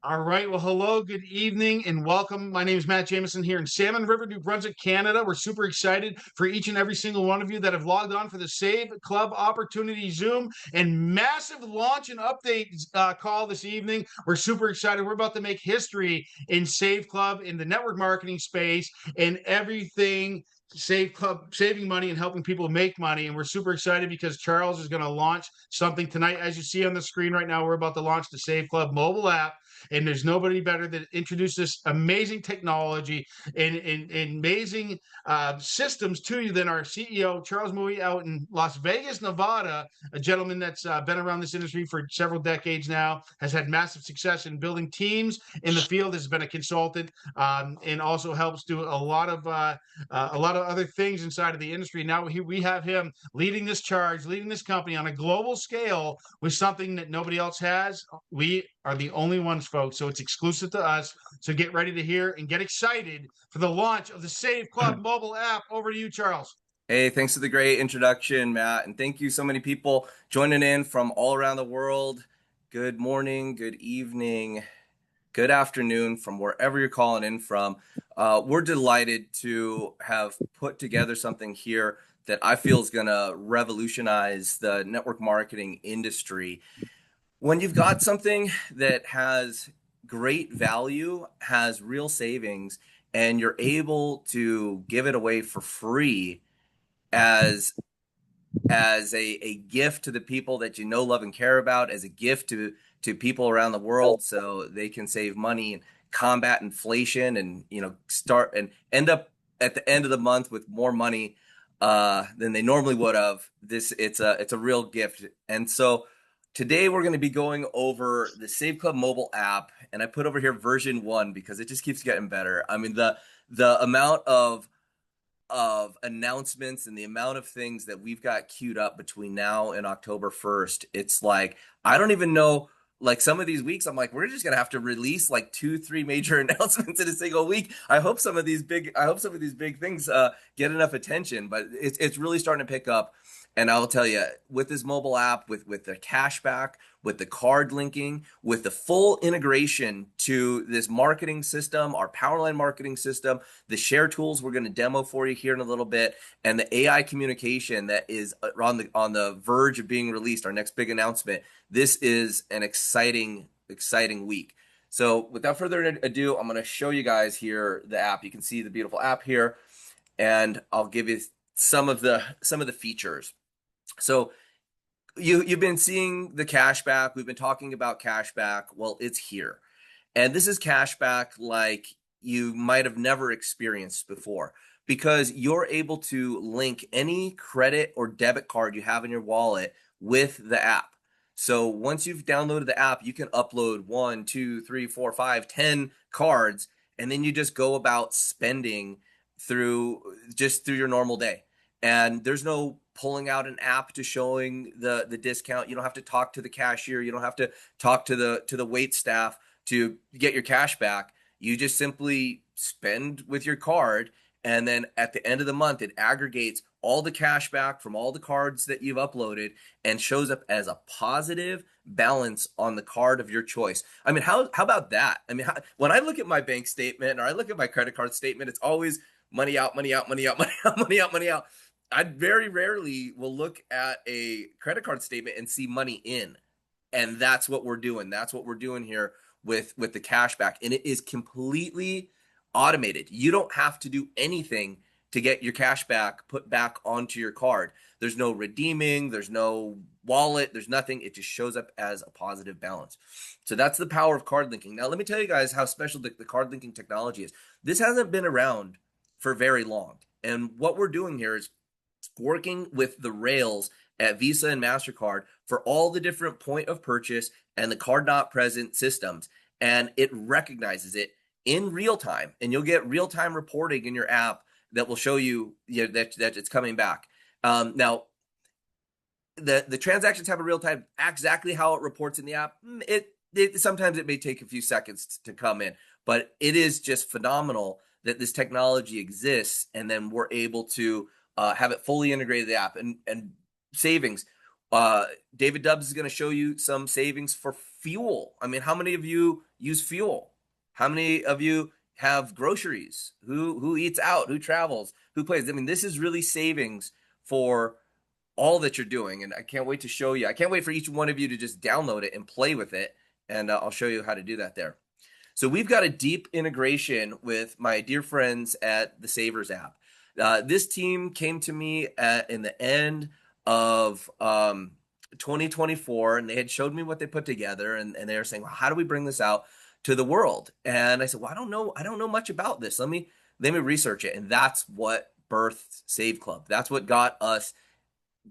All right. Well, hello, good evening, and welcome. My name is Matt Jameson here in Salmon River, New Brunswick, Canada. We're super excited for each and every single one of you that have logged on for the Save Club Opportunity Zoom and massive launch and update call this evening. We're super excited. We're about to make history in Save Club, in the network marketing space, and everything Save Club, saving money and helping people make money. And we're super excited because Charles is going to launch something tonight. As you see on the screen right now, we're about to launch the Save Club mobile app, and there's nobody better that introduced this amazing technology and amazing systems to you than our CEO, Charles Mui, out in Las Vegas, Nevada, a gentleman that's been around this industry for several decades now, has had massive success in building teams in the field, has been a consultant, and also helps do a lot of other things inside of the industry. Now we have him leading this charge, leading this company on a global scale with something that nobody else has. We are the only ones, folks. So it's exclusive to us. So get ready to hear and get excited for the launch of the Save Club mobile app. Over to you, Charles. Hey, thanks for the great introduction, Matt. And thank you so many people joining in from all around the world. Good morning, good evening, good afternoon from wherever you're calling in from. We're delighted to have put together something here that I feel is going to revolutionize the network marketing industry. When you've got something that has great value, has real savings, and you're able to give it away for free as a gift to the people that you know, love, and care about, as a gift to people around the world, so they can save money and combat inflation, and start and end up at the end of the month with more money than they normally would have. It's a real gift. And so today we're going to be going over the Save Club mobile app, and I put over here version 1 because it just keeps getting better. I mean, the amount of announcements and the amount of things that we've got queued up between now and October 1st, it's like, I don't even know, like some of these weeks, I'm like, we're just gonna have to release like 2, 3 major announcements in a single week. I hope some of these big things get enough attention, but it's really starting to pick up. And I'll tell you, with this mobile app, with the cashback, with the card linking, with the full integration to this marketing system, our Powerline marketing system, the share tools we're going to demo for you here in a little bit, and the AI communication that is on the verge of being released, our next big announcement. This is an exciting week. So without further ado, I'm going to show you guys here the app. You can see the beautiful app here, and I'll give you some of the features. So you've been seeing the cashback. We've been talking about cashback. Well, it's here. And this is cashback like you might have never experienced before, because you're able to link any credit or debit card you have in your wallet with the app. So once you've downloaded the app, you can upload 1, 2, 3, 4, 5, 10 cards, and then you just go about spending through your normal day. And there's no pulling out an app to showing the discount. You don't have to talk to the cashier. You don't have to talk to the wait staff to get your cash back. You just simply spend with your card, and then at the end of the month, it aggregates all the cash back from all the cards that you've uploaded and shows up as a positive balance on the card of your choice. I mean, how about that? I mean, when I look at my bank statement or I look at my credit card statement, it's always money out, money out, money out, money out, money out, money out. I very rarely will look at a credit card statement and see money in. And that's what we're doing. That's what we're doing here with the cashback. And it is completely automated. You don't have to do anything to get your cash back put back onto your card. There's no redeeming, there's no wallet, there's nothing. It just shows up as a positive balance. So that's the power of card linking. Now, let me tell you guys how special the card linking technology is. This hasn't been around for very long. And what we're doing here is working with the rails at Visa and MasterCard for all the different point of purchase and the card not present systems. And it recognizes it in real time. And you'll get real time reporting in your app that will show you, that it's coming back. Now, the transactions have a real time, exactly how it reports in the app. Sometimes it may take a few seconds to come in, but it is just phenomenal that this technology exists, and then we're able to have it fully integrated the app and savings. Uh, David Dubbs is going to show you some savings for fuel. I mean, how many of you use fuel? How many of you have groceries? Who eats out? Who travels? Who plays? I mean, this is really savings for all that you're doing, and I can't wait to show you. I can't wait for each one of you to just download it and play with it, and I'll show you how to do that there. So we've got a deep integration with my dear friends at the Savers app. This team came to me in the end of 2024, and they had showed me what they put together, and they were saying, well, how do we bring this out to the world? And I said, well, I don't know much about this. Let me research it. And that's what birthed Save Club. That's what got us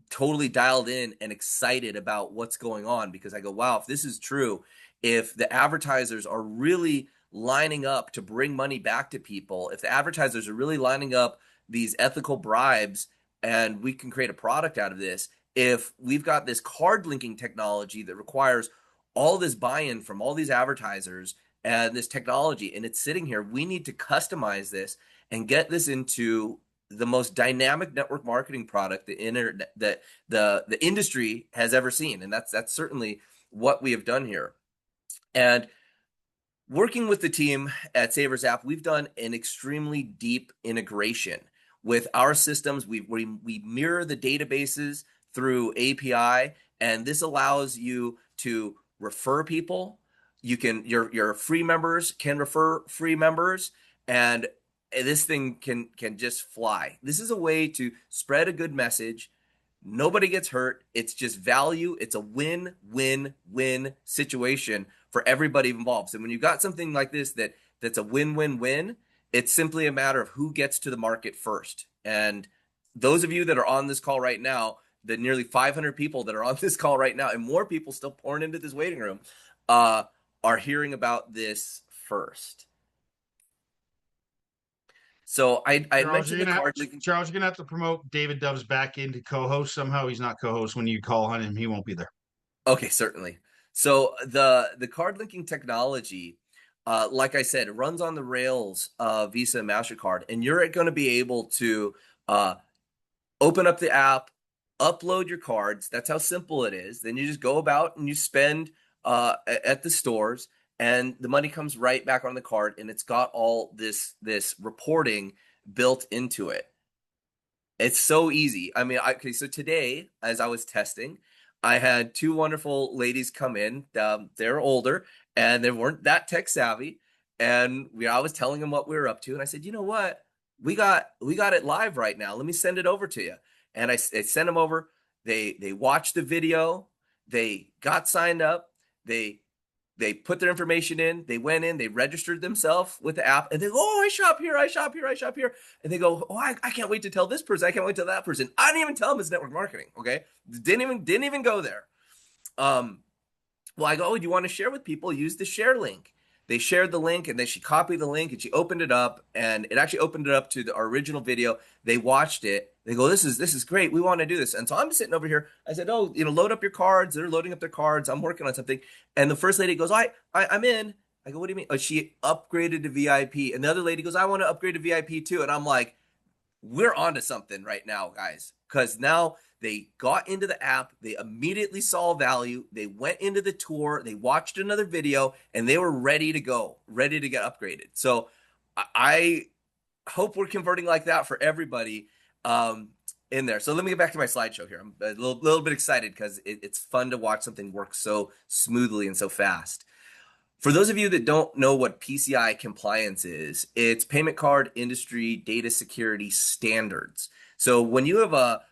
totally dialed in and excited about what's going on, because I go, wow, if this is true, if the advertisers are really lining up to bring money back to people, if the advertisers are really lining up these ethical bribes, and we can create a product out of this, if we've got this card linking technology that requires all this buy-in from all these advertisers and this technology, and it's sitting here, we need to customize this and get this into the most dynamic network marketing product the internet that the industry has ever seen. And that's certainly what we have done here. And working with the team at Savers app, we've done an extremely deep integration with our systems. We mirror the databases through API, and this allows you to refer people. You can your free members can refer free members, and this thing can just fly. This is a way to spread a good message. Nobody gets hurt. It's just value. It's a win-win-win situation for everybody involved. And when you've got something like this that's a win-win-win, it's simply a matter of who gets to the market first. And those of you that are on this call right now, the nearly 500 people that are on this call right now, and more people still pouring into this waiting room, are hearing about this first. So I mentioned the card linking. Charles, you're gonna have to promote David Dobbs back into co-host somehow. He's not co-host when you call on him. He won't be there. Okay, certainly. So the card linking technology, like I said, it runs on the rails of Visa and MasterCard, and you're going to be able to open up the app, upload your cards. That's how simple it is. Then you just go about and you spend at the stores, and the money comes right back on the card, and it's got all this reporting built into it. It's so easy. I mean, okay, so today, as I was testing, I had two wonderful ladies come in. They're older, and they weren't that tech savvy. And I was telling them what we were up to, and I said, you know what? We got it live right now. Let me send it over to you. And I sent them over. They watched the video. They got signed up. They put their information in. They went in. They registered themselves with the app, and they go, "Oh, I shop here. I shop here. I shop here." And they go, "Oh, I can't wait to tell this person. I can't wait to tell that person." I didn't even tell them it's network marketing. Okay, didn't even go there. Well, I go, "Oh, do you want to share with people? Use the share link." They shared the link, and then she copied the link and she opened it up, and it actually opened it up to our original video. They watched it. They go, this is great. We want to do this. And so I'm sitting over here. I said, oh, load up your cards. They're loading up their cards. I'm working on something. And the first lady goes, I'm in. I go, what do you mean? Oh, she upgraded to VIP. And the other lady goes, I want to upgrade to VIP too. And I'm like, we're onto something right now, guys. Because now they got into the app, they immediately saw value, they went into the tour, they watched another video, and they were ready to go, ready to get upgraded. So I hope we're converting like that for everybody in there. So let me get back to my slideshow here. I'm a little bit excited because it's fun to watch something work so smoothly and so fast. For those of you that don't know what PCI compliance is, it's Payment Card Industry Data Security Standards. So when you have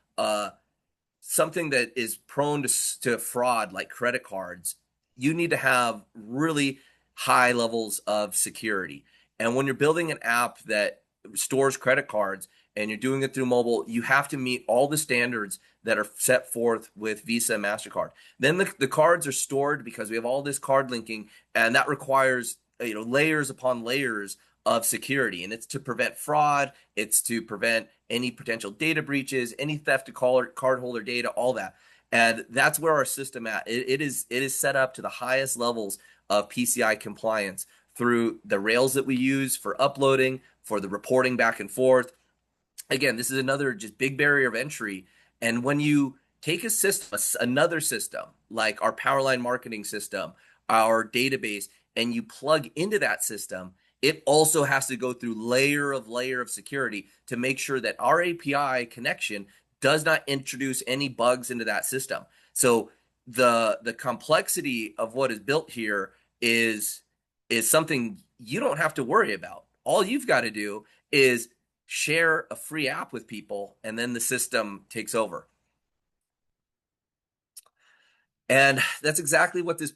something that is prone to fraud like credit cards, you need to have really high levels of security. And when you're building an app that stores credit cards and you're doing it through mobile, you have to meet all the standards that are set forth with Visa and MasterCard. Then the cards are stored because we have all this card linking, and that requires layers upon layers of security. And it's to prevent fraud, it's to prevent any potential data breaches, any theft of cardholder data, all that. And that's where our system it is set up to the highest levels of PCI compliance through the rails that we use for uploading, for the reporting back and forth. Again, this is another just big barrier of entry. And when you take a system, another system like our Powerline marketing system, our database, and you plug into that system, it also has to go through layer of security to make sure that our API connection does not introduce any bugs into that system. So the complexity of what is built here is something you don't have to worry about. All you've got to do is share a free app with people, and then the system takes over. And that's exactly what this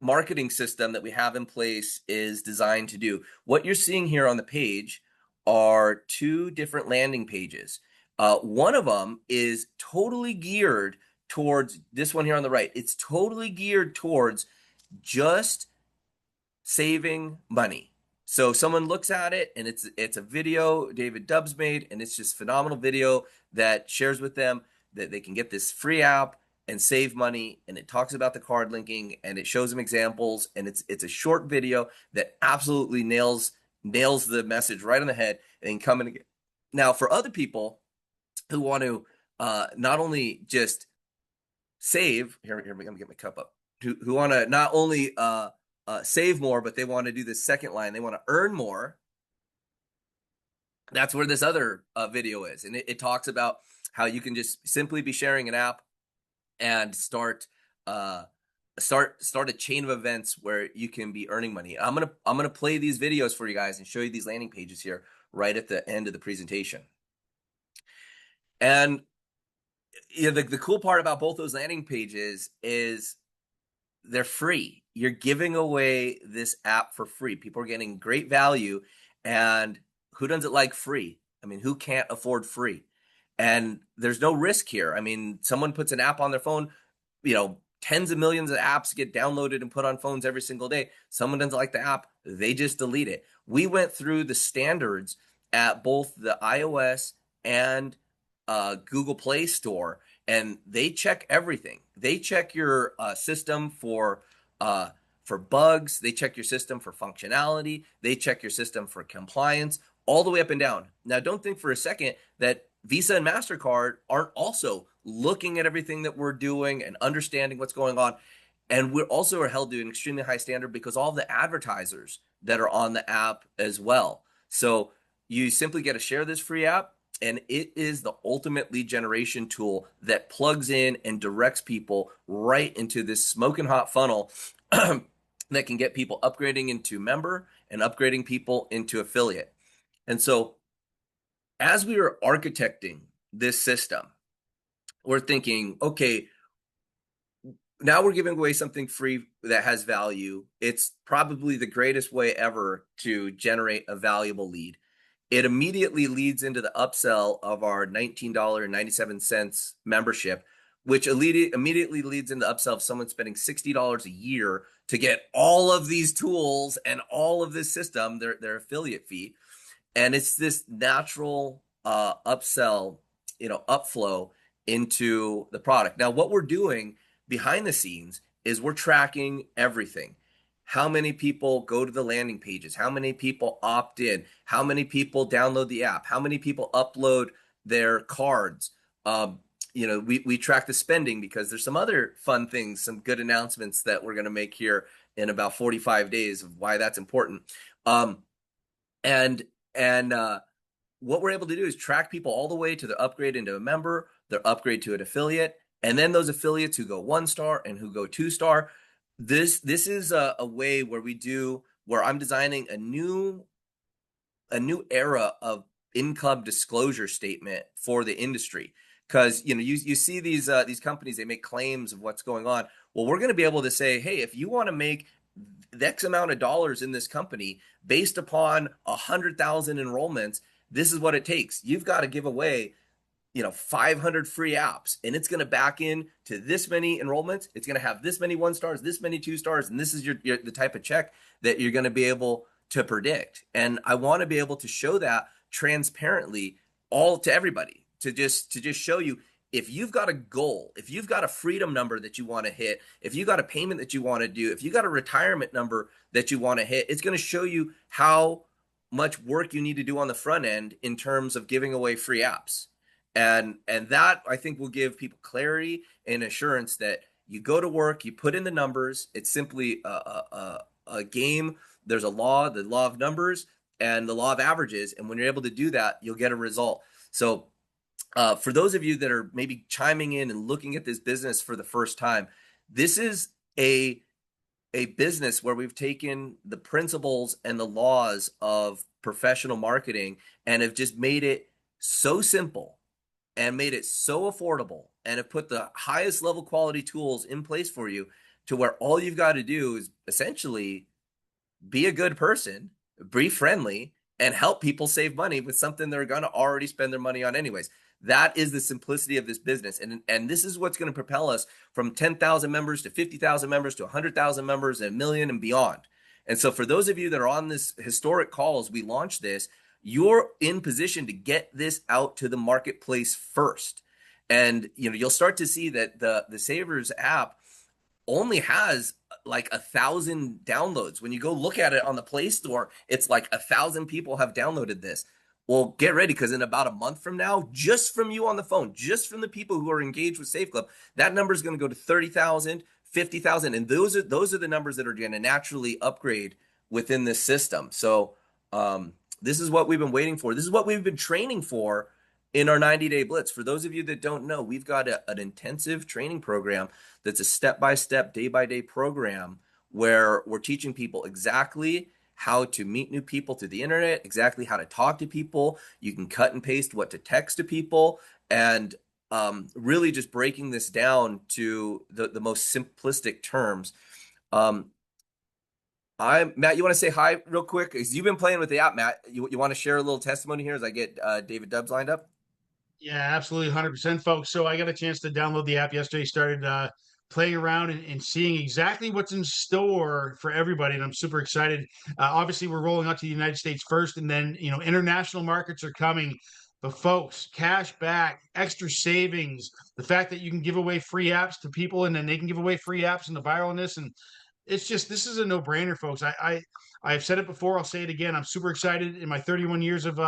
marketing system that we have in place is designed to do. What you're seeing here on the page are two different landing pages. One of them is totally geared towards this one here on the right. It's totally geared towards just saving money. So someone looks at it and it's a video David Dubbs made, and it's just phenomenal video that shares with them that they can get this free app and save money, and it talks about the card linking, and it shows them examples, and it's a short video that absolutely nails the message right on the head and come in again. Now, for other people who want to not only just save, here I'm gonna get my cup up, who want to not only save more, but they want to do the second line, they want to earn more. That's where this other video is, and it talks about how you can just simply be sharing an app and start a chain of events where you can be earning money. I'm gonna play these videos for you guys and show you these landing pages here right at the end of the presentation. And you know, the cool part about both those landing pages is they're free. You're giving away this app for free. People are getting great value, and who doesn't like free? I mean, who can't afford free? And there's no risk here. I mean, someone puts an app on their phone, you know, tens of millions of apps get downloaded and put on phones every single day. Someone doesn't like the app, they just delete it. We went through the standards at both the iOS and Google Play Store, and they check everything. They check your system for bugs. They check your system for functionality. They check your system for compliance, all the way up and down. Now, don't think for a second that Visa and MasterCard aren't also looking at everything that we're doing and understanding what's going on. And we also are held to an extremely high standard because all the advertisers that are on the app as well. So you simply get to share this free app, and it is the ultimate lead generation tool that plugs in and directs people right into this smoking hot funnel that can get people upgrading into member and upgrading people into affiliate. And so as we were architecting this system, we're thinking, okay, now we're giving away something free that has value. It's probably the greatest way ever to generate a valuable lead. It immediately leads into the upsell of our $19.97 membership, which immediately leads into the upsell of someone spending $60 a year to get all of these tools and all of this system, their affiliate fee. And it's this natural upsell, upflow into the product. Now, what we're doing behind the scenes is we're tracking everything. How many people go to the landing pages? How many people opt in? How many people download the app? How many people upload their cards? We track the spending because there's some other fun things, some good announcements that we're going to make here in about 45 days of why that's important. What we're able to do is track people all the way to the upgrade into a member, their upgrade to an affiliate, and then those affiliates who go 1-star and who go 2-star. This is a way where I'm designing a new era of in-club disclosure statement for the industry. Because you see these companies, they make claims of what's going on. Well, we're going to be able to say, hey, if you want to make X amount of dollars in this company based upon 100,000 enrollments, this is what it takes. You've got to give away 500 free apps, and it's going to back in to this many enrollments. It's going to have this many 1-stars, this many 2-stars, and this is the type of check that you're going to be able to predict. And I want to be able to show that transparently all to everybody, to just show you, if you've got a goal, if you've got a freedom number that you want to hit, if you got a payment that you want to do, if you got a retirement number that you want to hit, it's going to show you how much work you need to do on the front end in terms of giving away free apps. And that I think will give people clarity and assurance that you go to work, you put in the numbers. It's simply a game. There's a law, the law of numbers and the law of averages. And when you're able to do that, you'll get a result. So for those of you that are maybe chiming in and looking at this business for the first time, this is a business where we've taken the principles and the laws of professional marketing and have just made it so simple and made it so affordable and have put the highest level quality tools in place for you to where all you've got to do is essentially be a good person, be friendly, and help people save money with something they're going to already spend their money on anyways. That is the simplicity of this business. And this is what's going to propel us from 10,000 members to 50,000 members to 100,000 members and a million and beyond. And so for those of you that are on this historic call as we launch this, you're in position to get this out to the marketplace first. And you'll start to see that the Savers app only has like 1,000 downloads. When you go look at it on the Play Store, it's like 1,000 people have downloaded this. Well, get ready because in about a month from now, just from you on the phone, just from the people who are engaged with Safe Club, that number is going to go to 30,000, 50,000, and those are the numbers that are going to naturally upgrade within this system. So this is what we've been waiting for. This is what we've been training for in our 90-day blitz. For those of you that don't know, we've got an intensive training program that's a step-by-step, day-by-day program where we're teaching people exactly how to meet new people through the internet, exactly how to talk to people. You can cut and paste what to text to people, and really just breaking this down to the most simplistic terms. Matt, you want to say hi real quick? Because you've been playing with the app, Matt. You want to share a little testimony here as I get David Dubbs lined up? Yeah, absolutely, 100%, folks. So I got a chance to download the app yesterday, started playing around and seeing exactly what's in store for everybody, and I'm super excited. Obviously, we're rolling out to the United States first, and then international markets are coming. But folks, cash back, extra savings, the fact that you can give away free apps to people, and then they can give away free apps, and the viralness, and it's just this is a no-brainer, folks. I've said it before, I'll say it again. I'm super excited in my 31 years of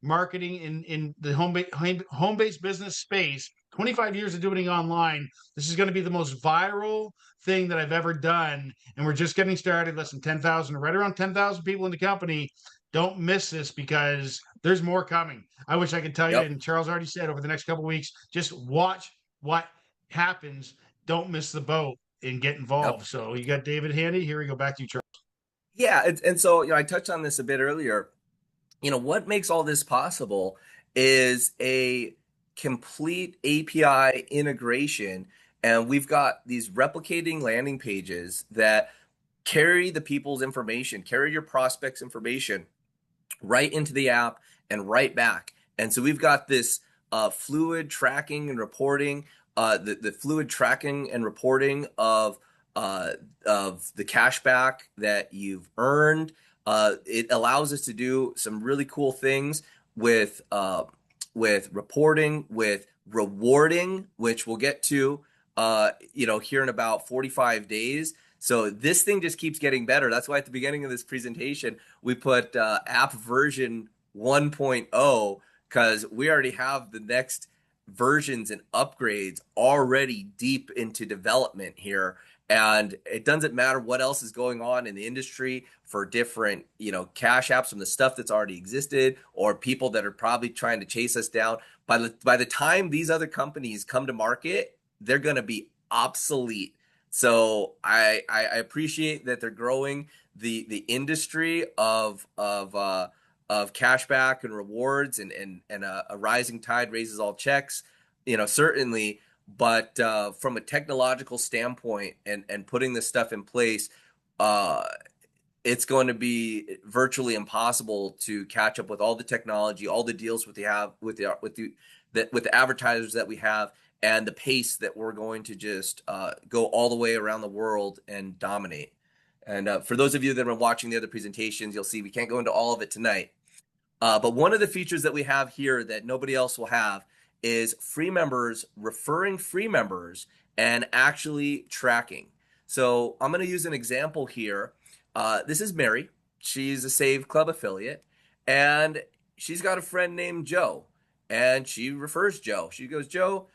marketing in the home-based business space, 25 years of doing it online. This is going to be the most viral thing that I've ever done, and we're just getting started. Less than 10,000, right around 10,000 people in the company. Don't miss this because there's more coming. I wish I could tell you, Yep. and Charles already said over the next couple of weeks, just watch what happens. Don't miss the boat and get Yep. involved. So you got David handy. Here we go. Back to you, Charles. Yeah, and so I touched on this a bit earlier. What makes all this possible is a complete API integration, and we've got these replicating landing pages that carry the people's information, carry your prospects' information right into the app and right back. And so we've got this fluid tracking and reporting, the fluid tracking and reporting of the cashback that you've earned. It allows us to do some really cool things with reporting, with rewarding, which we'll get to here in about 45 days. So this thing just keeps getting better. That's why at the beginning of this presentation, we put app version 1.0 because we already have the next versions and upgrades already deep into development here. And it doesn't matter what else is going on in the industry for different, cash apps from the stuff that's already existed or people that are probably trying to chase us down. By the time these other companies come to market, they're going to be obsolete. So I appreciate that they're growing the industry of cashback and rewards and a rising tide raises all checks, certainly. But from a technological standpoint and putting this stuff in place, it's going to be virtually impossible to catch up with all the technology, all the deals with the advertisers that we have, and the pace that we're going to just go all the way around the world and dominate. And for those of you that have been watching the other presentations, you'll see we can't go into all of it tonight. But one of the features that we have here that nobody else will have is free members referring free members and actually tracking. So I'm going to use an example here. This is Mary. She's a Save Club affiliate, and she's got a friend named Joe. and she refers Joe. She goes, Joe,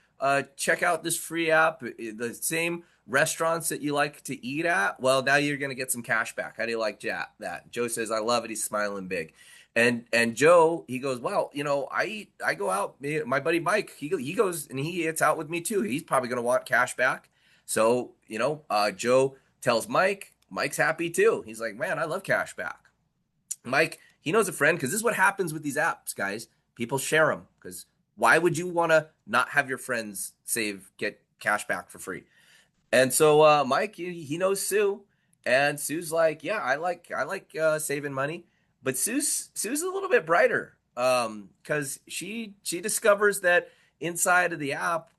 check out this free app. The same restaurants that you like to eat at. Well, now you're going to get some cash back. How do you like that? Joe says, I love it. He's smiling big. And Joe, he goes, well, I go out. My buddy Mike, he goes and he eats out with me too. He's probably going to want cash back. So Joe tells Mike. Mike's happy too. He's like, man, I love cash back. Mike, he knows a friend because this is what happens with these apps, guys. People share them because why would you want to not have your friends get cash back for free? And so Mike, he knows Sue, and Sue's like, yeah, I like saving money, but Sue's a little bit brighter because she discovers that inside of the app,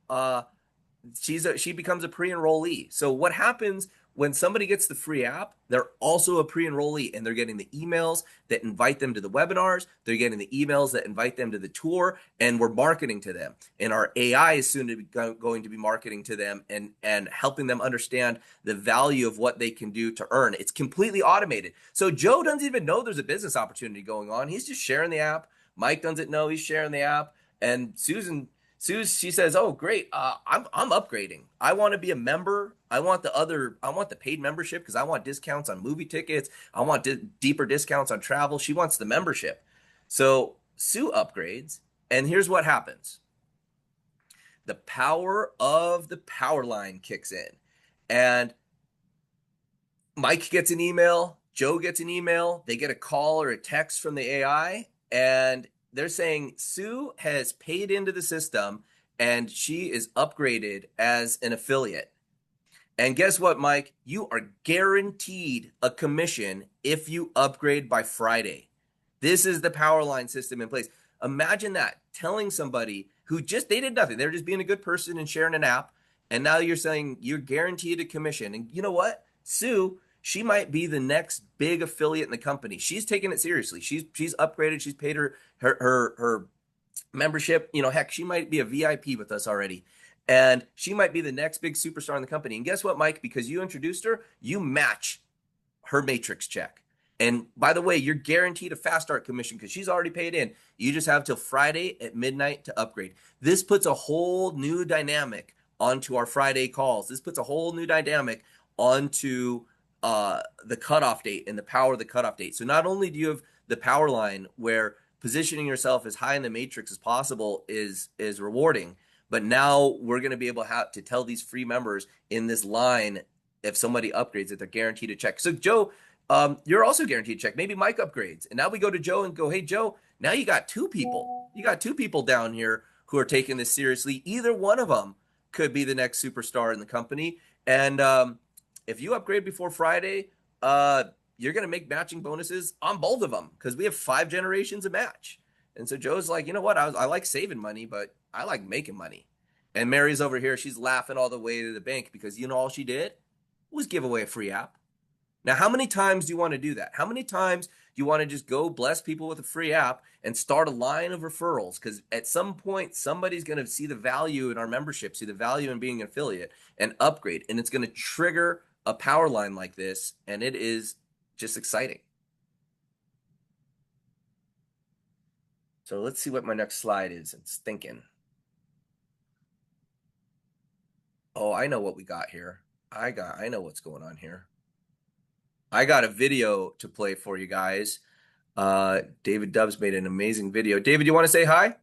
she becomes a pre-enrollee. So what happens when somebody gets the free app, they're also a pre-enrollee, and they're getting the emails that invite them to the webinars. They're getting the emails that invite them to the tour, and we're marketing to them. And our AI is soon to be going to be marketing to them and helping them understand the value of what they can do to earn. It's completely automated. So Joe doesn't even know there's a business opportunity going on. He's just sharing the app. Mike doesn't know he's sharing the app. And she says, "Oh, great! I'm upgrading. I want to be a member. I want the paid membership because I want discounts on movie tickets. I want deeper discounts on travel." She wants the membership. So Sue upgrades, and here's what happens: the power of the power line kicks in, and Mike gets an email. Joe gets an email. They get a call or a text from the AI, and they're saying Sue has paid into the system and she is upgraded as an affiliate. And guess what, Mike? You are guaranteed a commission if you upgrade by Friday. This is the power line system in place. Imagine that, telling somebody who they did nothing. They're just being a good person and sharing an app. And now you're saying you're guaranteed a commission. And you know what? Sue, she might be the next big affiliate in the company. She's taking it seriously. She's upgraded. She's paid her membership. Heck, she might be a VIP with us already. And she might be the next big superstar in the company. And guess what, Mike? Because you introduced her, you match her matrix check. And by the way, you're guaranteed a fast start commission because she's already paid in. You just have till Friday at midnight to upgrade. This puts a whole new dynamic onto our Friday calls. This puts a whole new dynamic onto the cutoff date and the power of the cutoff date. So not only do you have the power line where positioning yourself as high in the matrix as possible is rewarding, but now we're going to be able to tell these free members in this line, if somebody upgrades, that they're guaranteed a check. So Joe, you're also guaranteed a check. Maybe Mike upgrades. And now we go to Joe and go, hey, Joe, now you got two people. You got two people down here who are taking this seriously. Either one of them could be the next superstar in the company. And if you upgrade before Friday, you're going to make matching bonuses on both of them because we have 5 generations of match. And so Joe's like, you know what? I like saving money, but I like making money. And Mary's over here. She's laughing all the way to the bank because all she did was give away a free app. Now, how many times do you want to do that? How many times do you want to just go bless people with a free app and start a line of referrals? Because at some point, somebody's going to see the value in our membership, see the value in being an affiliate and upgrade. And it's going to trigger a power line like this. And it is just exciting. So let's see what my next slide is. It's thinking. Oh, I know what we got here. I know what's going on here. I got a video to play for you guys. David Dubs made an amazing video. David, you want to say hi?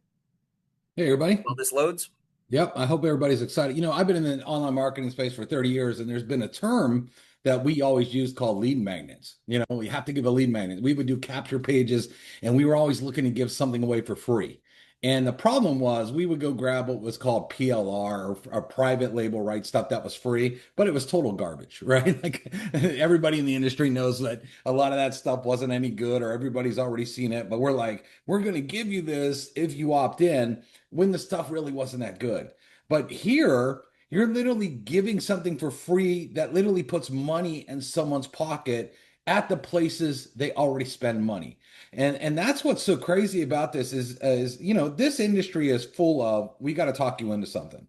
Hey, everybody. While this loads. Yep. I hope everybody's excited. I've been in the online marketing space for 30 years, and there's been a term that we always used called lead magnets. We have to give a lead magnet. We would do capture pages, and we were always looking to give something away for free. And the problem was we would go grab what was called PLR or private label, right? Stuff that was free, but it was total garbage, right? Like everybody in the industry knows that a lot of that stuff wasn't any good or everybody's already seen it. But we're like, we're going to give you this if you opt in when the stuff really wasn't that good. But here, you're literally giving something for free that literally puts money in someone's pocket at the places they already spend money. And that's what's so crazy about this is this industry is full of, we got to talk you into something.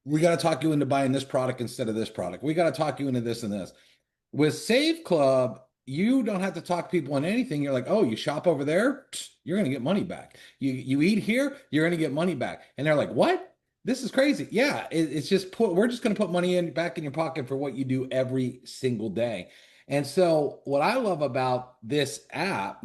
We got to talk you into buying this product instead of this product. We got to talk you into this and this. With Save Club, you don't have to talk people on anything. You're like, oh, you shop over there, you're going to get money back. You eat here, you're going to get money back. And they're like, what? This is crazy. Yeah, it's just we're just going to put money in back in your pocket for what you do every single day. And so what I love about this app,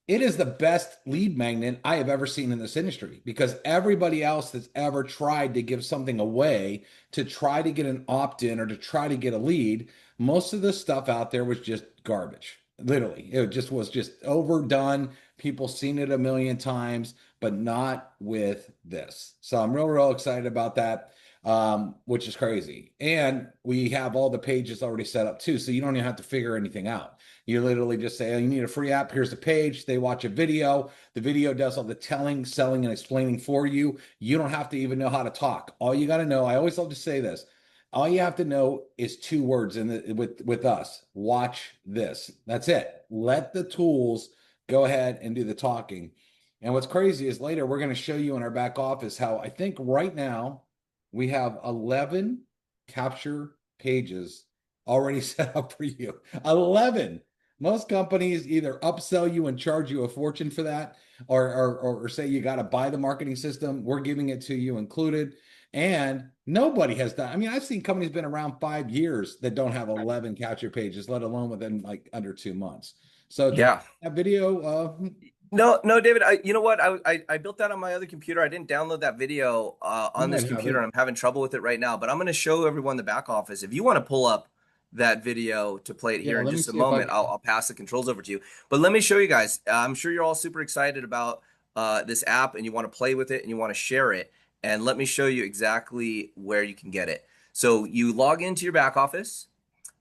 it is the best lead magnet I have ever seen in this industry, because everybody else that's ever tried to give something away to try to get an opt-in or to try to get a lead, most of the stuff out there was just garbage. Literally, it just was just overdone. People seen it a million times, but not with this. So I'm real excited about that, which is crazy. And we have all the pages already set up too, so you don't even have to figure anything out. You literally just say, oh, you need a free app. Here's the page. They watch a video. The video does all the telling, selling, and explaining for you. You don't have to even know how to talk. All you got to know, I always love to say this, all you have to know is 2 words with us. Watch this. That's it. Let the tools go ahead and do the talking. And what's crazy is later we're going to show you in our back office how I think right now we have 11 capture pages already set up for you. 11. Most companies either upsell you and charge you a fortune for that, or say you got to buy the marketing system. We're giving it to you included. And nobody has done. I mean, I've seen companies been around 5 years that don't have 11 capture pages, let alone within like under 2 months. So Yeah. that video, No, David, you know what? I built that on my other computer. I didn't download that video on this might have computer, it. and I'm having trouble with it right now. But I'm going to show everyone the back office. If you want to pull up that video to play it Yeah, here in let me just a see if I moment, can. I'll pass the controls over to you. But let me show you guys. I'm sure you're all super excited about this app, and you want to play with it, and you want to share it. And let me show you exactly where you can get it. So you log into your back office,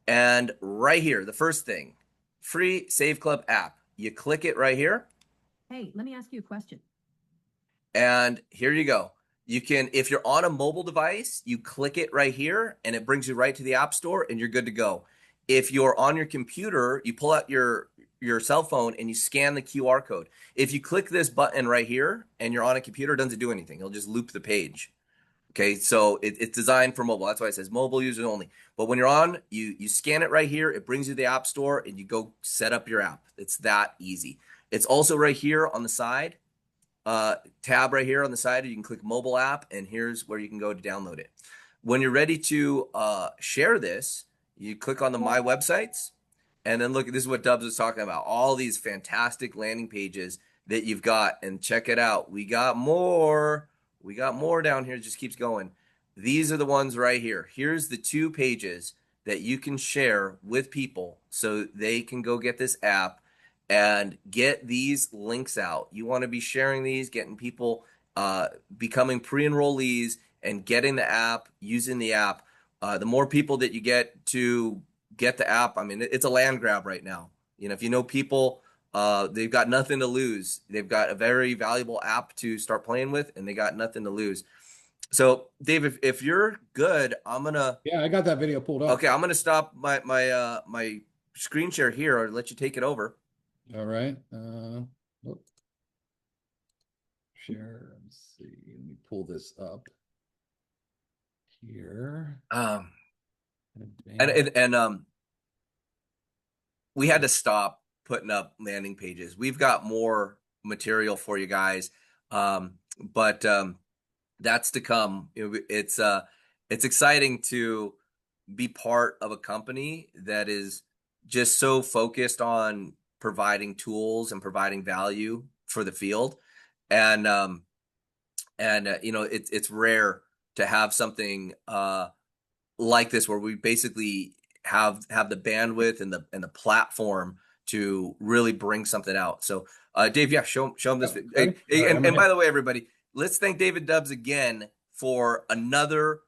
and right here, the first thing, free Save Club app. You click it right here. Hey, let me ask you a question. And here you go. You can, if you're on a mobile device, you click it right here and it brings you right to the App Store and you're good to go. If you're on your computer, you pull out your cell phone and you scan the QR code. If you click this button right here and you're on a computer, it doesn't do anything. It'll just loop the page. Okay, so it's designed for mobile. That's why it says mobile users only. But when you're on, you scan it right here. It brings you to the App Store and you go set up your app. It's that easy. It's also right here on the side. Tab right here on the side, you can click mobile app, and here's where you can go to download it. When you're ready to share this, you click on the My Websites, and then look, this is what Dubs was talking about, all these fantastic landing pages that you've got, and check it out. We got more down here. It just keeps going. These are the ones right here. Here's the 2 pages that you can share with people so they can go get this app and get these links out. You want to be sharing these, getting people becoming pre-enrollees and getting the app, using the app. The more people that you get to get the app, I mean, it's a land grab right now. You know, if you know people, they've got nothing to lose. They've got a very valuable app to start playing with, and they got nothing to lose. So, Dave, if you're good, I'm gonna. Yeah, I got that video pulled up. Okay, I'm gonna stop my screen share here, or let you take it over. All right. Share. Let's see. Let me pull this up here. We had to stop putting up landing pages. We've got more material for you guys, but that's to come. It's exciting to be part of a company that is just so focused on providing tools and providing value for the field, and you know, it's rare to have something like this where we basically have the bandwidth and the platform to really bring something out. So Dave, yeah, show them this. And by the way, everybody, let's thank David Dubs again for another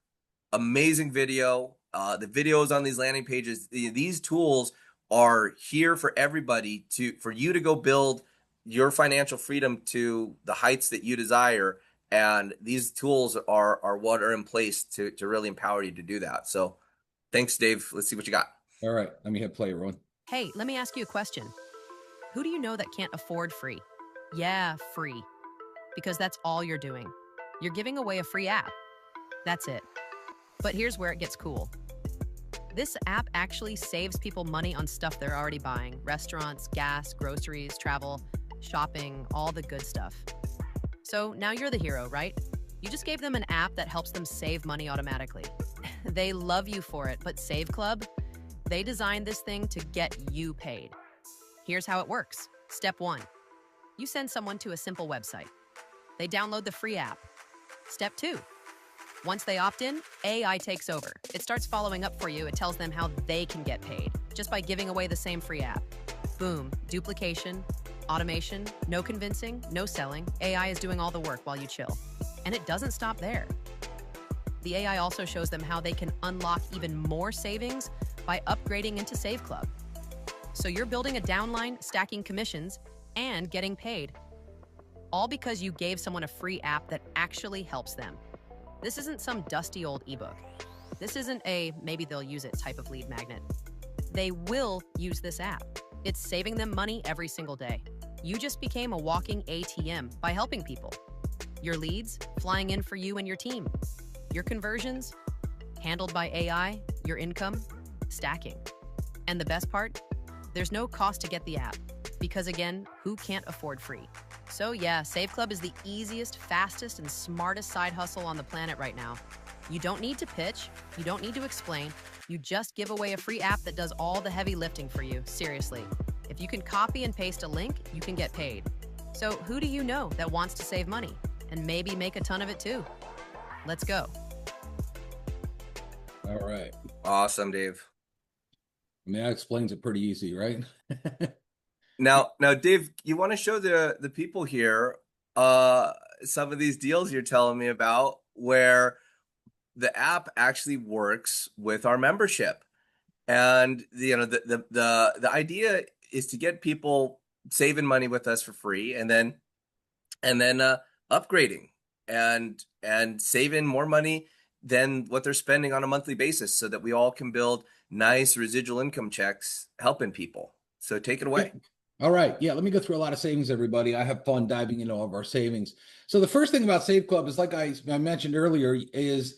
amazing video. The videos on these landing pages, these tools are here for everybody, for you to go build your financial freedom to the heights that you desire. And these tools are what are in place to really empower you to do that. So thanks, Dave. Let's see what you got. All right. Let me hit play, everyone. Hey, let me ask you a question. Who do you know that can't afford free? Yeah, free. Because that's all you're doing. You're giving away a free app. That's it. But here's where it gets cool. This app actually saves people money on stuff they're already buying: restaurants, gas, groceries, travel, shopping, all the good stuff. So now you're the hero, right? You just gave them an app that helps them save money automatically. They love you for it, but Save Club, they designed this thing to get you paid. Here's how it works. Step 1. You send someone to a simple website. They download the free app. Step 2. Once they opt in, AI takes over. It starts following up for you. It tells them how they can get paid just by giving away the same free app. Boom, duplication, automation, no convincing, no selling. AI is doing all the work while you chill. And it doesn't stop there. The AI also shows them how they can unlock even more savings by upgrading into Save Club. So you're building a downline, stacking commissions, and getting paid. All because you gave someone a free app that actually helps them. This isn't some dusty old ebook. This isn't a maybe they'll use it type of lead magnet. They will use this app. It's saving them money every single day. You just became a walking ATM by helping people. Your leads flying in for you and your team. Your conversions handled by AI, your income stacking. And the best part, there's no cost to get the app because again, who can't afford free? So yeah, Save Club is the easiest, fastest, and smartest side hustle on the planet right now. You don't need to pitch, you don't need to explain, you just give away a free app that does all the heavy lifting for you, seriously. If you can copy and paste a link, you can get paid. So who do you know that wants to save money and maybe make a ton of it too? Let's go. All right. Awesome, Dave. I mean, that explains it pretty easy, right? Now, Dave, you want to show the people here some of these deals you're telling me about where the app actually works with our membership, and the idea is to get people saving money with us for free, and then upgrading and saving more money than what they're spending on a monthly basis, so that we all can build nice residual income checks helping people. So take it away. All right. Yeah, let me go through a lot of savings, everybody. I have fun diving into all of our savings. So the first thing about Save Club is, like I mentioned earlier, is